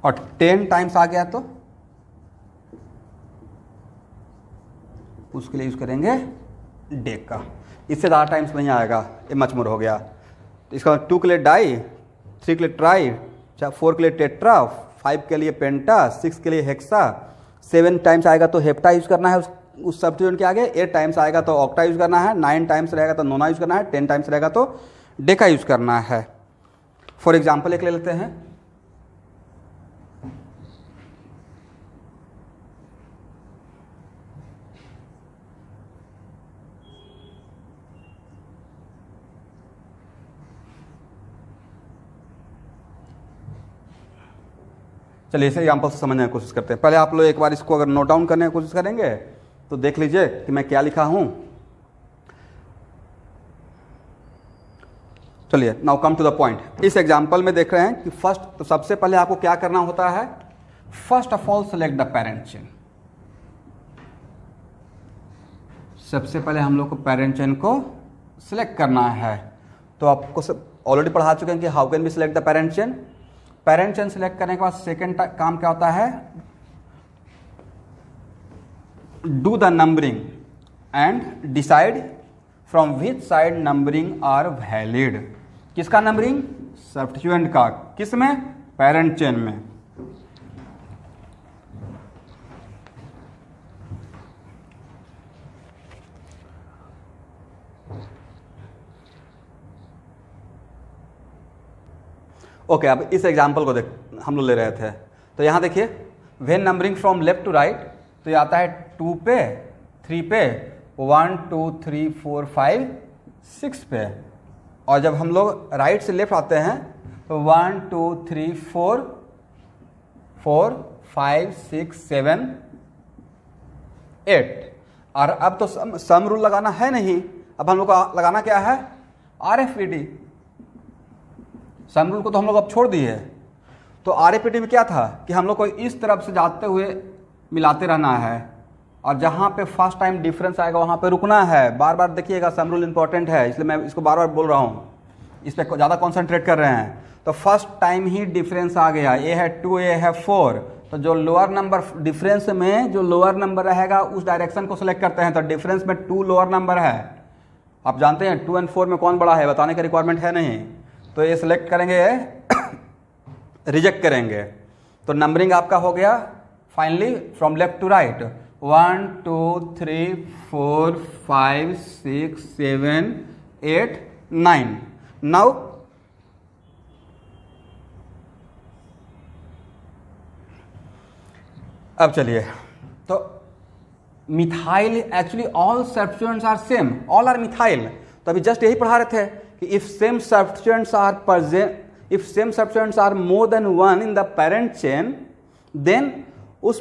और 10 टाइम्स आ गया तो उसके लिए यूज करेंगे डेका। इससे ज़्यादा टाइम्स नहीं आएगा, ये मचमुर हो गया। तो इसका 2 के लिए डाई, 3 के लिए ट्राई, 4 के लिए टेट्रा, 5 के लिए पेंटा, 6 के लिए हेक्सा, 7 टाइम्स आएगा तो हेप्टा यूज करना है उस सब्स्टिट्यूएंट के आगे, 8 टाइम्स आएगा तो ऑक्टा यूज करना है, 9 टाइम्स रहेगा तो नोना यूज करना है, 10 टाइम्स रहेगा तो डेका यूज करना है। फॉर एग्जाम्पल एक ले लेते हैं, चलिए इसे एग्जाम्पल से समझने की कोशिश करते हैं। पहले आप लोग एक बार इसको अगर नोट डाउन करने की कोशिश करेंगे तो देख लीजिए कि मैं क्या लिखा हूं। चलिए now come to the point. इस एग्जाम्पल में देख रहे हैं कि फर्स्ट, तो सबसे पहले आपको क्या करना होता है, first of all select the parent chain. सबसे पहले हम लोग को पेरेंट चेन को सिलेक्ट करना है। तो आपको ऑलरेडी पढ़ा चुके हैं कि how can be select the parent chain. Parent chain select करने के बाद सेकेंड काम क्या होता है, do the numbering and decide from which side numbering are valid. किसका नंबरिंग, सब्स्टिट्यूएंट का। किस में, पेरेंट चेन में। ओके अब इस एग्जाम्पल को देख हम लोग ले रहे थे, तो यहां देखिए when numbering from left to right, तो ये आता है 2 पे, 3 पे, 1 2 3 4 5 6 पे। और जब हम लोग राइट से लेफ्ट आते हैं तो 1 2 3 4 5 6 7 8। और अब तो सम रूल लगाना है नहीं, अब हम लोग को लगाना क्या है, RFPD। सम रूल को तो हम लोग अब छोड़ दिए। तो RFPD में क्या था कि हम लोग को इस तरफ से जाते हुए मिलाते रहना है, और जहाँ पे फर्स्ट टाइम डिफरेंस आएगा वहाँ पे रुकना है। बार बार देखिएगा, सम रूल इंपॉर्टेंट है, इसलिए मैं इसको बार बार बोल रहा हूँ, इस पर ज़्यादा कॉन्सेंट्रेट कर रहे हैं। तो फर्स्ट टाइम ही डिफरेंस आ गया, ए है 2, ए है 4, तो जो लोअर नंबर डिफरेंस में जो लोअर नंबर रहेगा उस डायरेक्शन को सिलेक्ट करते हैं। तो डिफरेंस में 2 लोअर नंबर है, आप जानते हैं 2 और 4 में कौन बड़ा है, बताने का रिक्वायरमेंट है नहीं। तो ये सिलेक्ट करेंगे, रिजेक्ट करेंगे। तो नंबरिंग आपका हो गया finally from left to right, 1 2 3 4 5 6 7 8 9। Now अब चलिए, तो methyl actually all substituents are same, all are methyl. तो अभी जस्ट यही पढ़ा रहे थे कि if same substituents are present, if same substituents are more than 1 in the parent chain, then उस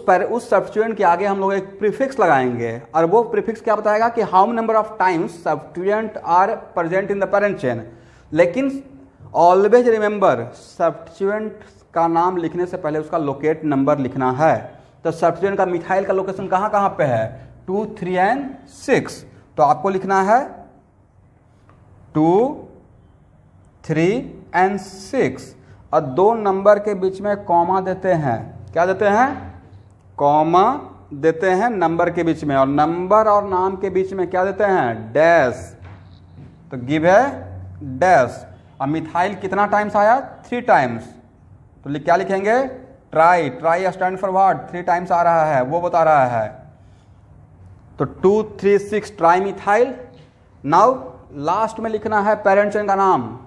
सब्स्टिट्यूएंट के आगे हम लोग एक प्रीफिक्स लगाएंगे, और वो प्रीफिक्स क्या बताएगा कि how number of times substituent are present in the parent chain. लेकिन ऑलवेज रिमेंबर, सब्स्टिट्यूएंट का नाम लिखने से पहले उसका लोकेट नंबर लिखना है। तो सब्स्टिट्यूएंट का मिथाइल का लोकेशन कहाँ कहाँ पे है, 2 3 एंड 6। तो आपको लिखना है 2 3 एंड 6, और 2 नंबर के बीच में कॉमा देते हैं। क्या देते हैं, कॉमा देते हैं नंबर के बीच में, और नंबर और नाम के बीच में क्या देते हैं, डैश। तो गिव है डैश। अब मिथाइल कितना टाइम्स आया, 3 टाइम्स। तो क्या लिखेंगे, tri. Tri stand for what, 3 times आ रहा है, वो बता रहा है। तो 2 3 6 ट्राई मिथाइल। नाउ लास्ट में लिखना है पेरेंट चेन का नाम।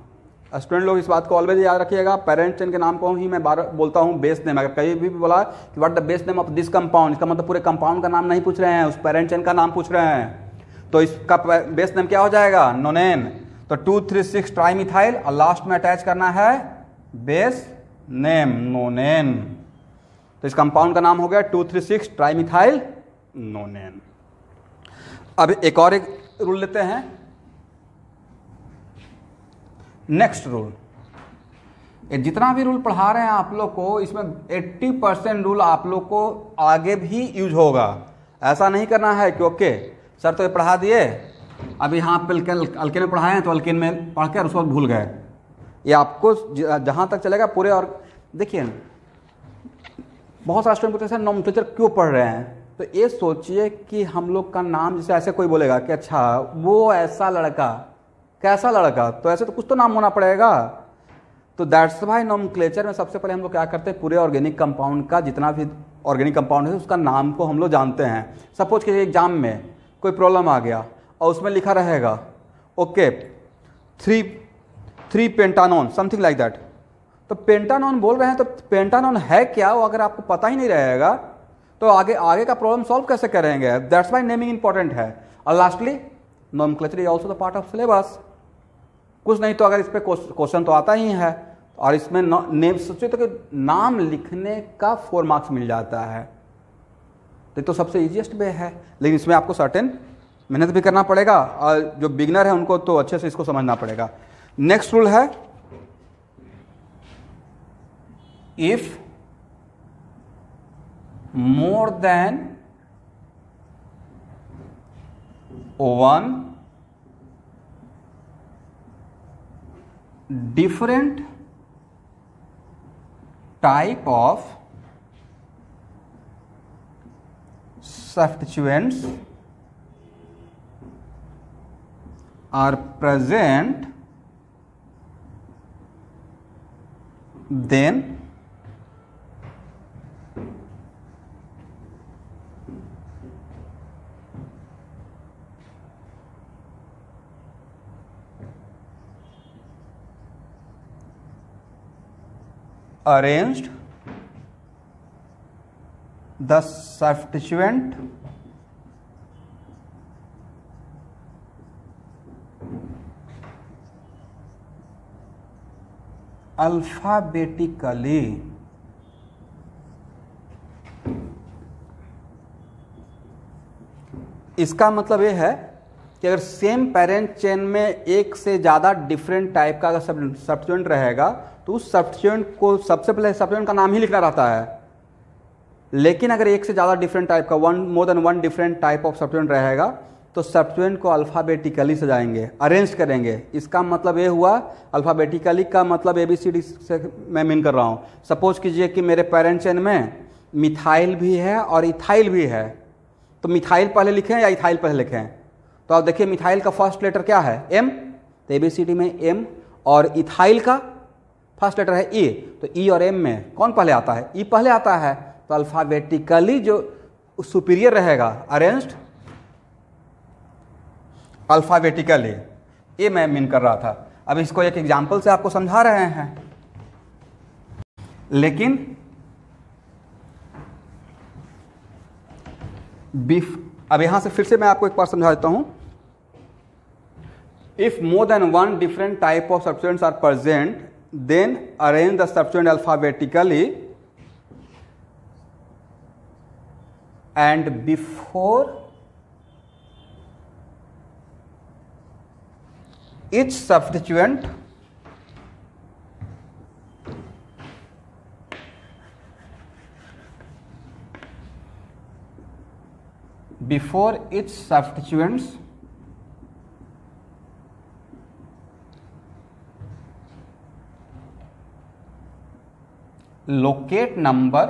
स्टूडेंट लोग इस बात को ऑलवेज याद रखिएगा, पेरेंट चेन के नाम को ही मैं बार बोलता हूँ बेस नेम। अगर कहीं भी बोला कि what the base name of this compound, इसका मतलब पूरे कंपाउंड का नाम नहीं पूछ रहे हैं, उस पेरेंट चेन का नाम पूछ रहे हैं। तो इसका बेस नेम क्या हो जाएगा, नोनेन। तो 2 3 6 ट्राई मिथाइल, और लास्ट में अटैच करना है बेस नेम, नोनेन। तो इस कंपाउंड का नाम हो गया 2 3 6 ट्राई मिथाइल नोनेन। अब एक और एक रूल लेते हैं, नेक्स्ट रूल। जितना भी रूल पढ़ा रहे हैं आप लोग को, इसमें 80% रूल आप लोग को आगे भी यूज होगा। ऐसा नहीं करना है कि ओके सर तो ये पढ़ा दिए, अभी यहाँ पे अल्केन में पढ़ाए हैं तो अल्केन में पढ़ के उसको भूल गए। ये आपको जहाँ तक चलेगा पूरे। और देखिए बहुत सारे स्टूडेंट पूछते हैं नोमेनक्लेचर क्यों पढ़ रहे हैं, तो ये सोचिए कि हम लोग का नाम, जैसे ऐसे कोई बोलेगा कि अच्छा वो ऐसा लड़का, कैसा लड़का, तो ऐसे तो कुछ तो नाम होना पड़ेगा। तो दैट्स वाई नोमेनक्लेचर में सबसे पहले हम लोग क्या करते हैं, पूरे ऑर्गेनिक कंपाउंड का, जितना भी ऑर्गेनिक कंपाउंड है उसका नाम को हम लोग जानते हैं। सपोज कि एग्जाम में कोई प्रॉब्लम आ गया और उसमें लिखा रहेगा ओके 3 पेंटानॉन समथिंग लाइक दैट, तो पेंटानॉन बोल रहे हैं तो पेंटानॉन है क्या, वो अगर आपको पता ही नहीं रहेगा तो आगे का प्रॉब्लम सॉल्व कैसे करेंगे। दैट्स वाई नेमिंग इंपॉर्टेंट है। और lastly nomenclature is also the part of syllabus. कुछ नहीं तो अगर इस पर क्वेश्चन तो आता ही है, और इसमें नेम सोचिए तो कि नाम लिखने का 4 मार्क्स मिल जाता है। तो सबसे इजीएस्ट वे है, लेकिन इसमें आपको सर्टेन मेहनत भी करना पड़ेगा और जो बिगनर है उनको तो अच्छे से इसको समझना पड़ेगा। नेक्स्ट रूल है if more than 1 different type of substituents are present, then arranged the substituent alphabetically। इसका मतलब ये है कि अगर सेम पेरेंट चेन में एक से ज़्यादा डिफरेंट टाइप का अगर सब्स्टिट्यूएंट रहेगा तो उस सब्स्टिट्यूएंट को सबसे पहले सब्स्टिट्यूएंट का नाम ही लिखना रहता है। लेकिन अगर एक से ज़्यादा डिफरेंट टाइप का मोर than 1 different type of substituent रहेगा तो सब्स्टिट्यूएंट को अल्फ़ाबेटिकली सजाएंगे, अरेंज करेंगे। इसका मतलब ये हुआ, अल्फ़ाबेटिकली का मतलब ABCD से मैं मीन कर रहा हूँ। सपोज कीजिए कि मेरे पेरेंट चेन में मिथाइल भी है और इथाइल भी है, तो मिथाइल पहले लिखें या इथाइल पहले लिखें? तो आप देखिए मिथाइल का फर्स्ट लेटर क्या है? M, तो ABCD में M, और इथाइल का फर्स्ट लेटर है E, तो E और M में कौन पहले आता है? E पहले आता है। तो अल्फ़ाबेटिकली जो सुपीरियर रहेगा, अरेंज्ड अल्फ़ाबेटिकली, ये मैं मीन कर रहा था। अब इसको एक एग्जाम्पल से आपको समझा रहे हैं, लेकिन अब यहां से फिर से मैं आपको एक बार समझा देता हूं। If more than 1 different type of substituents are present, then arrange the substituent alphabetically and before each substituent locate number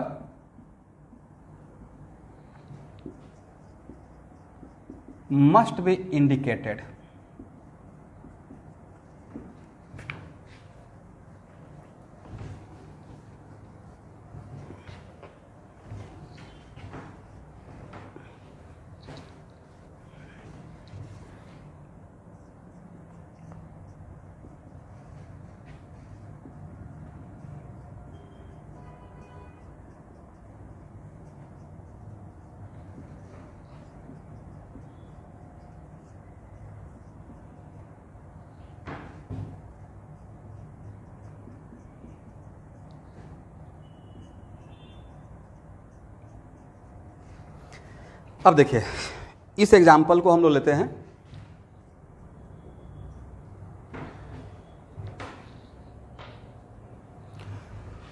must be indicated। अब देखिए इस एग्जाम्पल को हम लोग लेते हैं।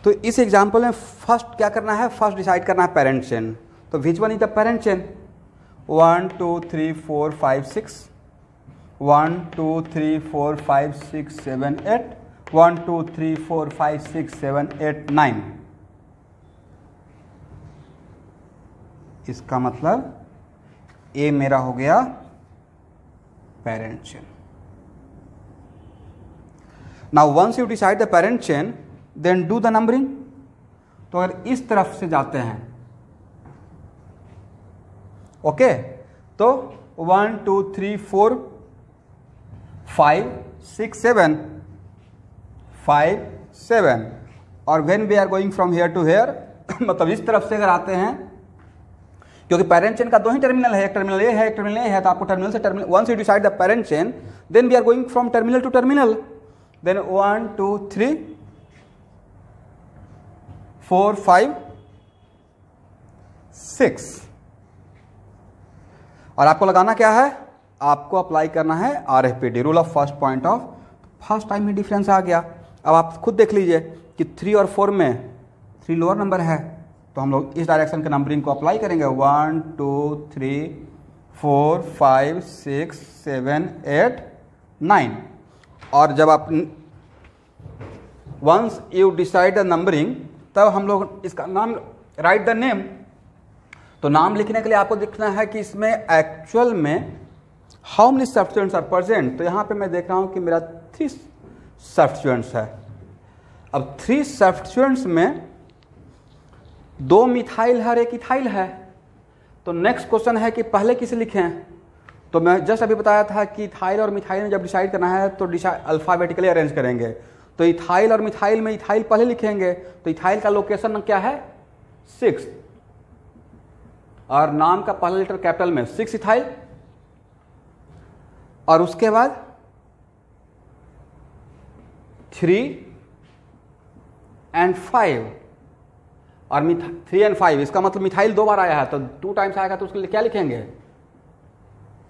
तो इस एग्जाम्पल में फर्स्ट क्या करना है? फर्स्ट डिसाइड करना है पेरेंट चेन। तो which one is the parent chain? 1 2 3 4 5 6, 1 2 3 4 5 6 7 8, 1 2 3 4 5 6 7 8 9। इसका मतलब ए मेरा हो गया parent chain. Now once you decide the parent chain, then do the numbering. तो अगर इस तरफ से जाते हैं, ओके, तो 1 2 3 4 5 6 7 5 7, और when we are going from here to here मतलब इस तरफ से अगर आते हैं, क्योंकि पेरेंट चेन का दो ही टर्मिनल है, एक टर्मिनल ए है, एक टर्मिनल ए है, तो आपको टर्मिनल से terminal, once you decide the parent chain, then we are going from terminal to terminal, then 1 2 3 4 5 6। और आपको लगाना क्या है, आपको अप्लाई करना है RFPD, rule of first point of first time में डिफरेंस आ गया। अब आप खुद देख लीजिए कि 3 और 4 में 3 लोअर नंबर है, तो हम लोग इस डायरेक्शन के नंबरिंग को अप्लाई करेंगे। 1 2 3 4 5 6 7 8 9। और जब आप once you decide the numbering, तब हम लोग इसका नाम राइट द नेम। तो नाम लिखने के लिए आपको देखना है कि इसमें एक्चुअल में how many substituents are present. तो यहाँ पे मैं देख रहा हूँ कि मेरा 3 सब्स्टिट्यूएंट्स है। अब 3 सब्स्टिट्यूएंट्स में 2 मिथाइल है और 1 इथाइल है। तो नेक्स्ट क्वेश्चन है कि पहले किसे लिखें। तो मैं जस्ट अभी बताया था कि इथाइल और मिथाइल में जब डिसाइड करना है तो अल्फाबेटिकली अरेंज करेंगे। तो इथाइल और मिथाइल में इथाइल पहले लिखेंगे। तो इथाइल का लोकेशन क्या है, 6, और नाम का पहला लेटर कैपिटल में 6 इथाइल, और उसके बाद 3 and 5, और 3 and 5, इसका मतलब मिथाइल 2 बार आया है तो 2 टाइम्स आएगा, तो उसके लिए क्या लिखेंगे,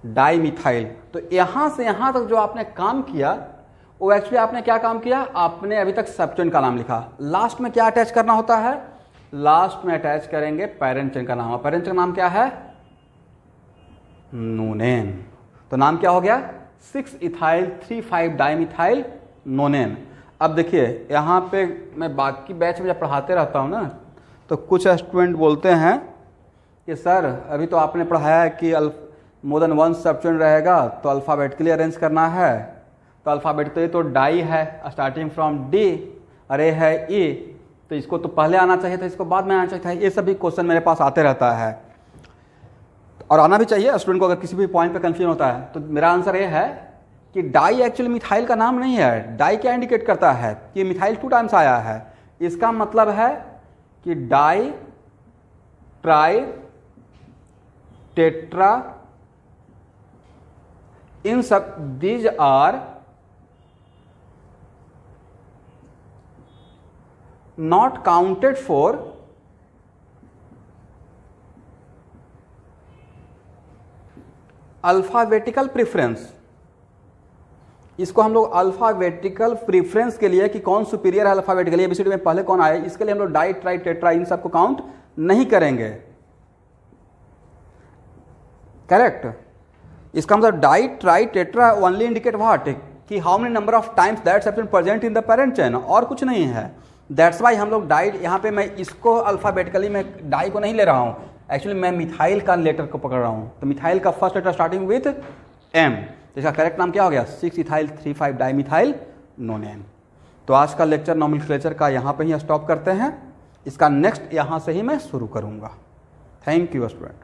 डाई मिथाइल। तो यहां से यहां तक जो आपने काम किया वो एक्चुअली आपने क्या काम किया, आपने अभी तक सब्स्टिट्यूएंट का नाम लिखा। लास्ट में क्या अटैच करना होता है, लास्ट में अटैच करेंगे पेरेंट चेन का नाम। पेरेंट चेन का नाम क्या है, नोनेन। तो नाम क्या हो गया, 6 इथाइल 3 5 डाइमिथाइल नोनेन। अब देखिए यहाँ पे मैं बाकी बैच में जब पढ़ाते रहता हूँ ना, तो कुछ स्टूडेंट बोलते हैं कि सर अभी तो आपने पढ़ाया है कि मोर देन 1 सब्स्टिट्यूएंट रहेगा तो अल्फ़ाबेटिकली अरेंज करना है। तो अल्फ़ाबेटिकली तो डाई है स्टार्टिंग फ्रॉम डी, अरे है ई, तो इसको तो पहले आना चाहिए था, इसको बाद में आना चाहिए था। ये सभी क्वेश्चन मेरे पास आते रहता है और आना भी चाहिए स्टूडेंट को। अगर किसी भी पॉइंट पे कंफ्यूजन होता है तो मेरा आंसर ये है कि डाई एक्चुअली मिथाइल का नाम नहीं है। डाई क्या इंडिकेट करता है कि मिथाइल 2 टाइम्स आया है, इसका मतलब है कि डाई ट्राई टेट्रा, इन सब these are not counted for alphabetical preference. इसको हम लोग अल्फाबेटिकल प्रेफरेंस के लिए कि कौन सुपीरियर है अल्फाबेटिकली, एबीसीडी में पहले कौन आए, इसके लिए हम लोग डाई ट्राई टेट्रा इन सबको काउंट नहीं करेंगे। करेक्ट। इसका मतलब di tri tetra only indicate what, कि how many number of times that substituent present in the parent chain, और कुछ नहीं है। दैट्स वाई हम लोग डाई, यहाँ पे मैं इसको अल्फाबेटिकली मैं डाई को नहीं ले रहा हूँ, एक्चुअली मैं मिथाइल का लेटर को पकड़ रहा हूँ। तो मिथाइल का first letter starting with M, तो इसका करेक्ट नाम क्या हो गया, 6 इथाइल 3 5 डाइमिथाइल नोनेन। तो आज का लेक्चर नोमेनक्लेचर का यहाँ पे ही स्टॉप करते हैं, इसका नेक्स्ट यहाँ से ही मैं शुरू करूँगा। Thank you student.